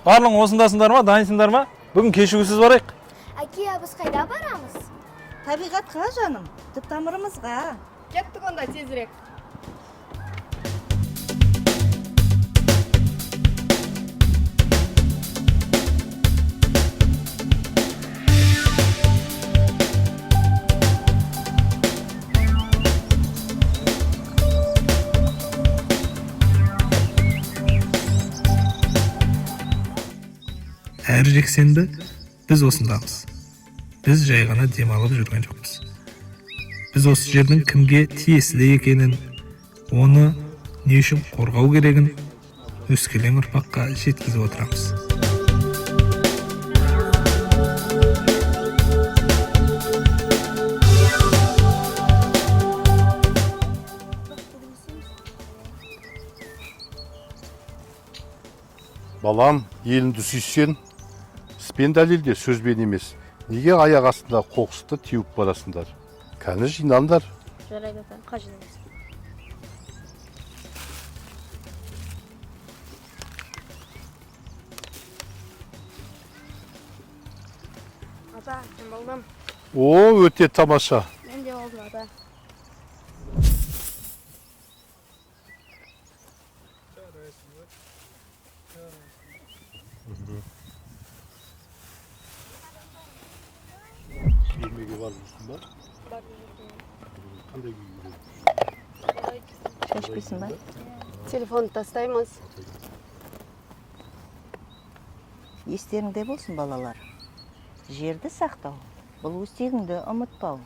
Барлығың осындасыңдар ма, дайынсыңдар ма? Бүгін кешігусіз барайық. Әке, біз қайда барамыз? Табиғатқа жаным, түп тамырымызға. Кеттік онда тезірек. Әр жексенбі біз осындамыз. Біз жай ғана демалып жүрген жоқпыз. Біз осы жердің кімге тиесілі екенін, оны не үшін қорғау керегін өскелең ұрпаққа жеткізіп отырамыз. Балам, елінді сүйсен, іспен дәлелде сөзбен емес. Неге аяқ астында қоқысты теуіп барасыңдар? Кәні жинаңдар. Жарайды ата, қажет емес. Ата, мен болдым. О, өте тамаша. Мен де болдым ата. Yemeğe var mısın da? Қандай күй Шашпайсың ба? Телефон тастаймыз. Естеріңде болсын балалар. Жерді сақтау, бұл өстегіңді ұмытпау.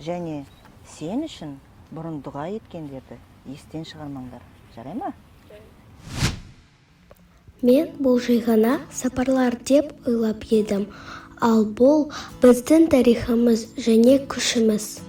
Және сен үшін бұрын дұға еткендерді естен шығармаңдар. Жарай ма? Мен бұл жай ғана сапарлар деп ойлап едім. Ал бұл біздің тарихымыз және күшіміз.